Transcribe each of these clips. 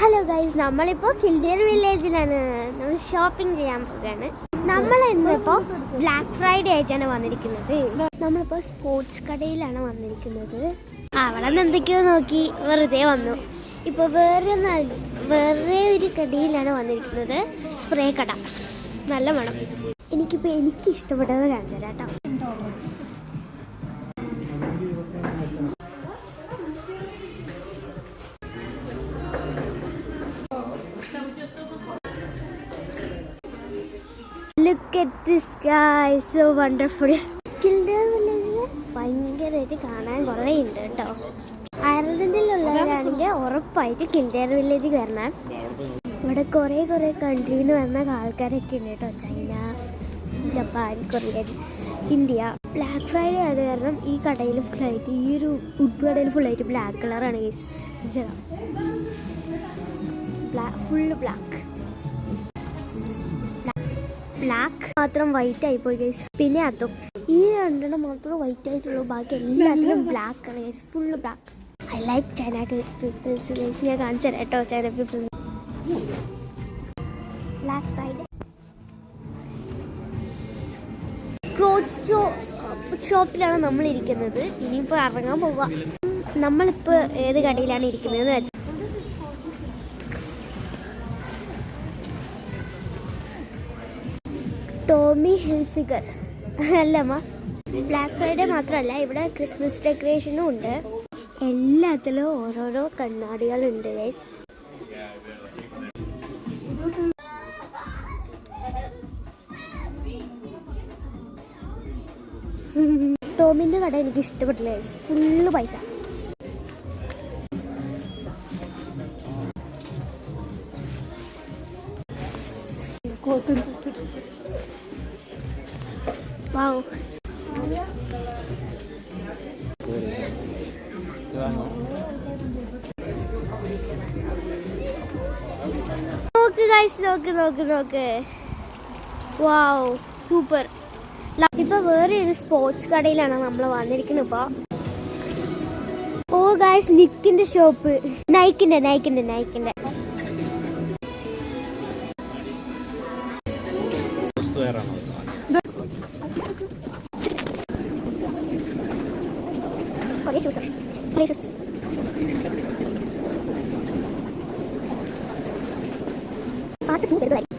Hello guys, നമ്മളിപ്പോൾ കിൽഡിയർ വില്ലേജിലാണ്. നമ്മൾ shopping ചെയ്യാൻ പോവുകയാണ്. നമ്മൾ ഇന്നിപ്പോൾ ബ്ലാക്ക് ഫ്രൈഡേ ആയിട്ടാണ് വന്നിരിക്കുന്നത്. നമ്മളിപ്പോൾ സ്പോർട്സ് കടയിലാണ് വന്നിരിക്കുന്നത്. അവിടെ നിന്ന് എന്തൊക്കെയോ നോക്കി വെറുതെ വന്നു. ഇപ്പോൾ വേറെ ഒരു കടയിലാണ് വന്നിരിക്കുന്നത്. സ്പ്രേ കട, നല്ല മണം. എനിക്ക് ഇഷ്ടപ്പെട്ടത് കാണിച്ചു തരാം കേട്ടോ. Look at this guy, so wonderful. കിൽഡിയർ വില്ലേജിൽ ഭയങ്കരമായിട്ട് കാണാൻ കുറേ ഉണ്ട് കേട്ടോ. അയർലൻഡിലുള്ളവരാണെങ്കിൽ ഉറപ്പായിട്ട് കിൽഡിയർ വില്ലേജിൽ വരണം. ഇവിടെ കുറേ കൺട്രിയിൽ നിന്ന് വന്ന ആൾക്കാരൊക്കെ ഉണ്ട് കേട്ടോ. China, Japan, Korea, India. Black Friday ആയത് കാരണം ഈ കടയിൽ ഫുള്ളായിട്ട്, ഈ ഒരു ഉഡ് കടയിൽ ഫുള്ളായിട്ട് ബ്ലാക്ക് കളറാണ് ഗൈസ്. ഫുള്ള് ബ്ലാക്ക് മാത്രം വൈറ്റ് ആയിപ്പോയി ഗൈസ്. പിന്നെ അതും ഈ രണ്ടെണ്ണം മാത്രം വൈറ്റ് ആയിട്ടുള്ളൂ, ബാക്കി എല്ലാത്തിലും ബ്ലാക്ക് ആണ് guys, full black. I like China peoples guys. ഞാൻ കാണിച്ചു തരാം കേട്ടോ China people. Black Friday cloth ഷോപ്പിലാണ് നമ്മൾ ഇരിക്കുന്നത്. ഇനിയിപ്പോൾ ഇറങ്ങാൻ പോവാം. നമ്മളിപ്പോൾ ഏത് കടയിലാണ് ഇരിക്കുന്നതെന്ന് വെച്ചാൽ ടോമി ഹിൽഫിഗർ അല്ലമ്മ. ബ്ലാക്ക് ഫ്രൈഡേ മാത്രമല്ല, ഇവിടെ ക്രിസ്മസ് ഡെക്കറേഷനും ഉണ്ട്. എല്ലാത്തിലും ഓരോരോ കണ്ണാടികളുണ്ട് ഗൈസ്. ടോമിൻ്റെ കട എനിക്ക് ഇഷ്ടപ്പെട്ടില്ല ഗൈസ്, ഫുള്ള് പൈസ. Wow. നോക്ക് ഗൈസ്, നോക്ക്. വാവ്, സൂപ്പർ. ഇപ്പൊ വേറെ ഒരു സ്പോർട്സ് കടയിലാണ് നമ്മൾ വന്നിരിക്കുന്നത്. ഇപ്പൊ ഓ ഗൈസ്, നിക്കിന്റെ ഷോപ്പ്, നൈക്കിന്റെ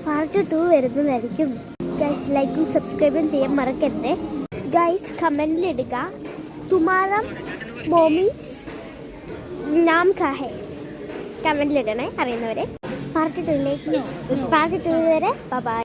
പാർട്ട് 2 വരുന്നതായിരിക്കും ഗൈസ്. ലൈക്കും സബ്സ്ക്രൈബും ചെയ്യാൻ മറക്കരുത് ഗൈസ്. കമന്റിലിടുക തുമാറ മോമീസ് നാം കാ ഹൈ. കമന്റിലിടണേ അറിയുന്നവരെ. പാർട്ട് 2 വരെ ബൈ.